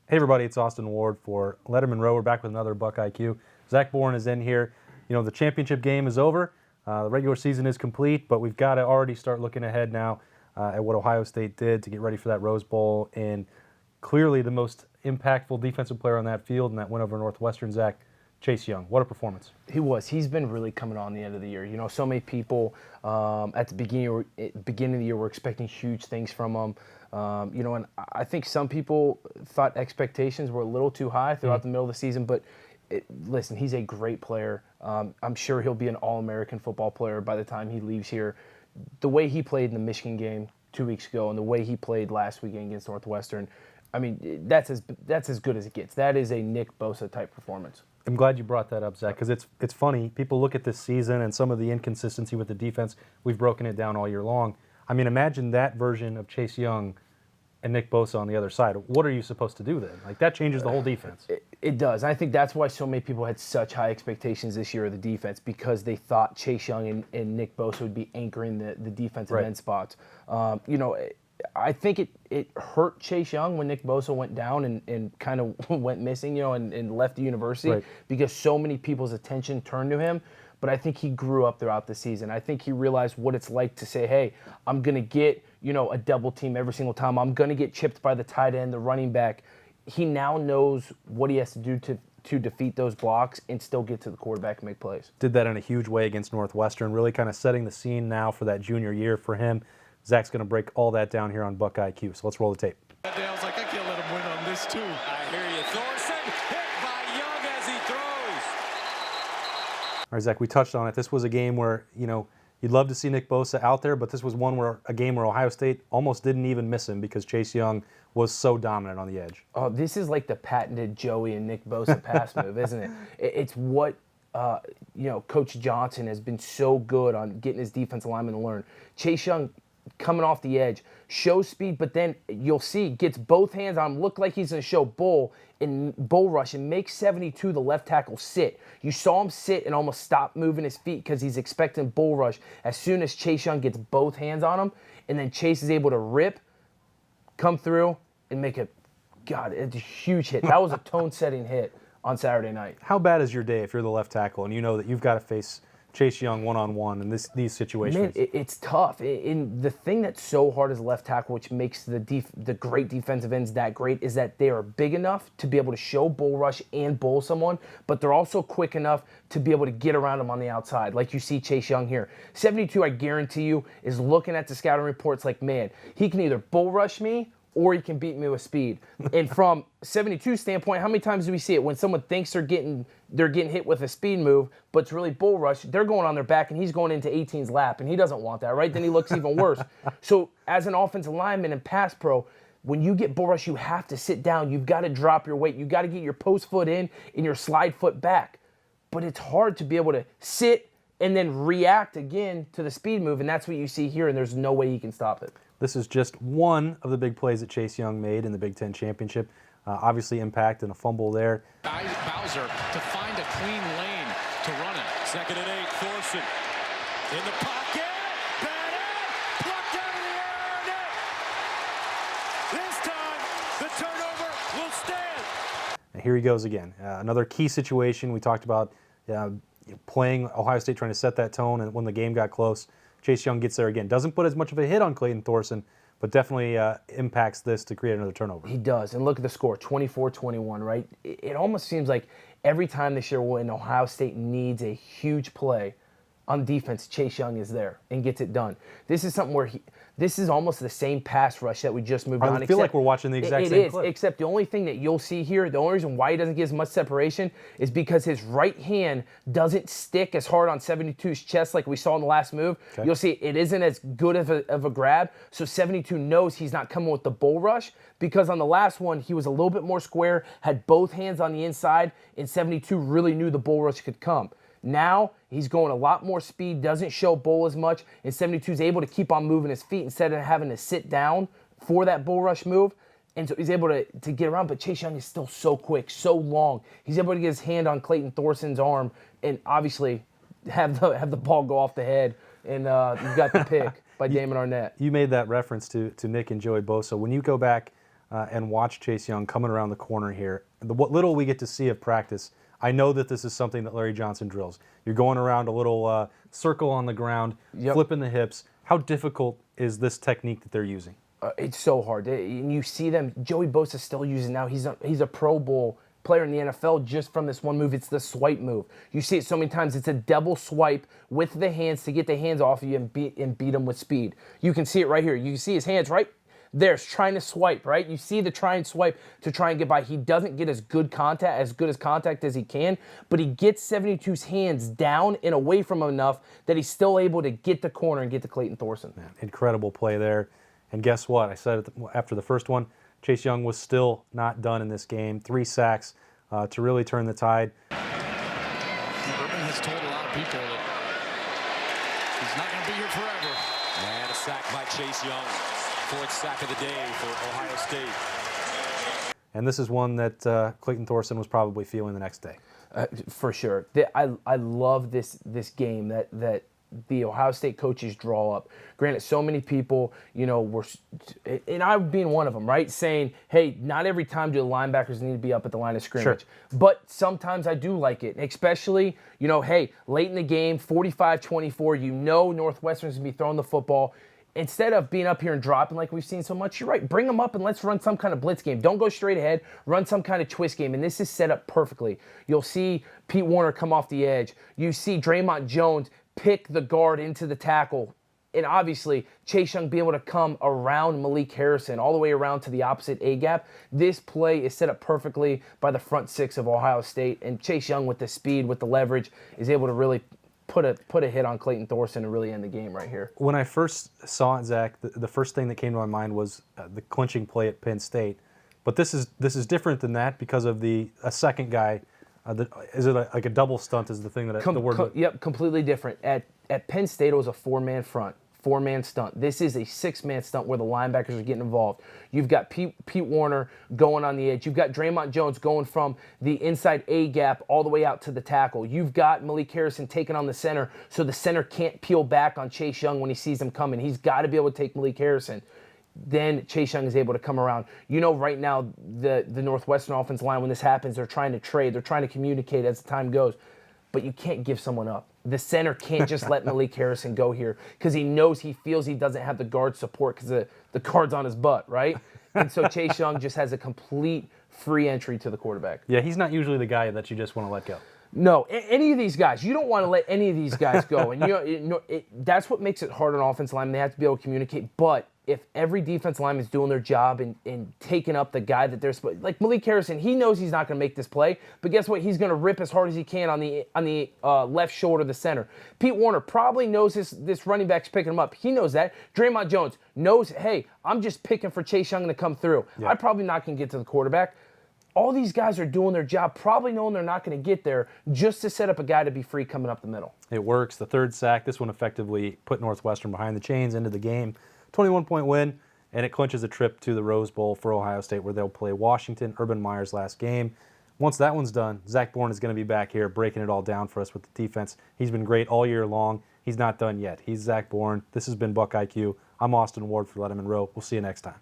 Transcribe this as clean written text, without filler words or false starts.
Hey everybody, it's Austin Ward for Lettermen Row. We're back with another BuckIQ. Zach Boren is in here. You know, the championship game is over. The regular season is complete, but we've got to already start looking ahead now at what Ohio State did to get ready for that Rose Bowl. And clearly the most impactful defensive player on that field in that win over Northwestern, Zach, Chase Young. What a performance. He was. He's been really coming on the end of the year. You know, so many people at the beginning of the year were expecting huge things from him. You know, and I think some people thought expectations were a little too high throughout the middle of the season. But listen, he's a great player. I'm sure he'll be an All-American football player by the time he leaves here. The way he played in the Michigan game 2 weeks ago and the way he played last weekend against Northwestern, I mean, that's as good as it gets. That is a Nick Bosa type performance. I'm glad you brought that up, Zach, because it's funny. People look at this season and some of the inconsistency with the defense. We've broken it down all year long. I mean, imagine that version of Chase Young and Nick Bosa on the other side. What are you supposed to do then? Like, that changes the whole defense. It does. I think that's why so many people had such high expectations this year of the defense, because they thought Chase Young and Nick Bosa would be anchoring the defensive end spots. You know, I think it hurt Chase Young when Nick Bosa went down and kind of went missing, you know, and left the university because so many people's attention turned to him. But I think he grew up throughout the season. I think he realized what it's like to say, hey, I'm going to get, you know, a double team every single time. I'm going to get chipped by the tight end, the running back. He now knows what he has to do to defeat those blocks and still get to the quarterback and make plays. Did that in a huge way against Northwestern, really kind of setting the scene now for that junior year for him. Zach's going to break all that down here on BuckIQ, so let's roll the tape. Dale's like, I can't let him win on this, too. I hear you. Thorson hit by Young as he throws. All right, Zach, we touched on it. This was a game where, you know, you'd love to see Nick Bosa out there, but this was a game where Ohio State almost didn't even miss him because Chase Young was so dominant on the edge. Oh, this is like the patented Joey and Nick Bosa pass move, isn't it? It's what you know, Coach Johnson has been so good on getting his defensive linemen to learn. Chase Young coming off the edge, shows speed, but then you'll see gets both hands on him, look like he's going to show bull rush and make 72 the left tackle sit. You saw him sit and almost stop moving his feet because he's expecting bull rush as soon as Chase Young gets both hands on him, and then Chase is able to rip, come through, and make a, God, it's a huge hit. That was a tone-setting hit on Saturday night. How bad is your day if you're the left tackle and you know that you've got to face Chase Young one-on-one in these situations? Man, it's tough. And the thing that's so hard as a left tackle, which makes the great defensive ends that great, is that they are big enough to be able to show bull rush and bull someone, but they're also quick enough to be able to get around them on the outside, like you see Chase Young here. 72, I guarantee you, is looking at the scouting reports like, man, he can either bull rush me or he can beat me with speed. And from 72 standpoint, how many times do we see it when someone thinks they're getting hit with a speed move, but it's really bull rush, they're going on their back and he's going into 18's lap, and he doesn't want that, right? Then he looks even worse. So as an offensive lineman and pass pro, when you get bull rush, you have to sit down. You've got to drop your weight. You've got to get your post foot in and your slide foot back. But it's hard to be able to sit and then react again to the speed move, and that's what you see here, and there's no way he can stop it. This is just one of the big plays that Chase Young made in the Big Ten Championship. Obviously impact and a fumble there. Bowser to find a clean lane to run it. 2nd and 8, Thorson in the pocket. Bennett plucked out of the air. This time, the turnover will stand. And here he goes again. Another key situation. We talked about playing Ohio State, trying to set that tone, and when the game got close, Chase Young gets there again. Doesn't put as much of a hit on Clayton Thorson, but definitely impacts this to create another turnover. He does. And look at the score, 24-21, right? It almost seems like every time this year when Ohio State needs a huge play on defense, Chase Young is there and gets it done. This is something where this is almost the same pass rush that we just moved on. I feel like we're watching the exact same clip. Except the only thing that you'll see here, the only reason why he doesn't get as much separation is because his right hand doesn't stick as hard on 72's chest like we saw in the last move. Okay. You'll see it isn't as good of a grab, so 72 knows he's not coming with the bull rush, because on the last one, he was a little bit more square, had both hands on the inside, and 72 really knew the bull rush could come. Now, he's going a lot more speed, doesn't show bull as much, and 72 is able to keep on moving his feet instead of having to sit down for that bull rush move. And so he's able to get around, but Chase Young is still so quick, so long. He's able to get his hand on Clayton Thorson's arm and obviously have the ball go off the head, and you've got the pick by Damon Arnett. You made that reference to Nick and Joey Bosa. When you go back and watch Chase Young coming around the corner here. What little we get to see of practice, I know that this is something that Larry Johnson drills. You're going around a little circle on the ground, flipping the hips. How difficult is this technique that they're using? It's so hard. And you see them, Joey Bosa's still using now. He's a Pro Bowl player in the NFL just from this one move. It's the swipe move. You see it so many times. It's a double swipe with the hands to get the hands off of you and beat them with speed. You can see it right here. You can see his hands right there's trying to swipe, right? You see the try and swipe to try and get by. He doesn't get as good contact as he can, but he gets 72's hands down and away from him enough that he's still able to get the corner and get to Clayton Thorson. Man, incredible play there. And guess what? I said it after the first one, Chase Young was still not done in this game. 3 sacks to really turn the tide. Urban has told a lot of people that he's not going to be here forever. And a sack by Chase Young. 4th sack of the day for Ohio State. And this is one that Clayton Thorson was probably feeling the next day. For sure. I love this game that the Ohio State coaches draw up. Granted, so many people, were, and I being one of them, right, saying, hey, not every time do the linebackers need to be up at the line of scrimmage. Sure. But sometimes I do like it, especially, hey, late in the game, 45-24, Northwestern's going to be throwing the football. Instead of being up here and dropping like we've seen so much, you're right, bring them up and let's run some kind of blitz game. Don't go straight ahead, run some kind of twist game, and this is set up perfectly. You'll see Pete Warner come off the edge. You see Draymond Jones pick the guard into the tackle. And obviously, Chase Young being able to come around Malik Harrison all the way around to the opposite A-gap. This play is set up perfectly by the front 6 of Ohio State. And Chase Young with the speed, with the leverage, is able to really put a hit on Clayton Thorson and really end the game right here. When I first saw it, Zach, the first thing that came to my mind was the clinching play at Penn State. But this is different than that because of a second guy. Is it like a double stunt is the thing that the word... Yep, completely different. At Penn State, it was a 4-man front, 4-man stunt. This is a 6-man stunt where the linebackers are getting involved. You've got Pete Warner going on the edge. You've got Draymond Jones going from the inside A-gap all the way out to the tackle. You've got Malik Harrison taking on the center, so the center can't peel back on Chase Young when he sees him coming. He's got to be able to take Malik Harrison. Then Chase Young is able to come around. Right now, the Northwestern offensive line, when this happens, they're trying to trade. They're trying to communicate as the time goes. But you can't give someone up. The center can't just let Malik Harrison go here because he feels he doesn't have the guard support because the guard's on his butt, right? And so Chase Young just has a complete free entry to the quarterback. Yeah, he's not usually the guy that you just want to let go. No, any of these guys, you don't want to let any of these guys go. And that's what makes it hard on offensive line. They have to be able to communicate. But if every defense lineman is doing their job and taking up the guy that they're supposed, like Malik Harrison, he knows he's not going to make this play, but guess what? He's going to rip as hard as he can on the left shoulder of the center. Pete Warner probably knows this running back's picking him up. He knows that. Draymond Jones knows, hey, I'm just picking for Chase Young to come through. Yeah. I'm probably not going to get to the quarterback. All these guys are doing their job, probably knowing they're not going to get there, just to set up a guy to be free coming up the middle. It works. The 3rd sack, this one effectively put Northwestern behind the chains into the game. 21-point win, and it clinches a trip to the Rose Bowl for Ohio State where they'll play Washington, Urban Meyer's last game. Once that one's done, Zach Boren is going to be back here breaking it all down for us with the defense. He's been great all year long. He's not done yet. He's Zach Boren. This has been Buck IQ. I'm Austin Ward for Lettermen Row. We'll see you next time.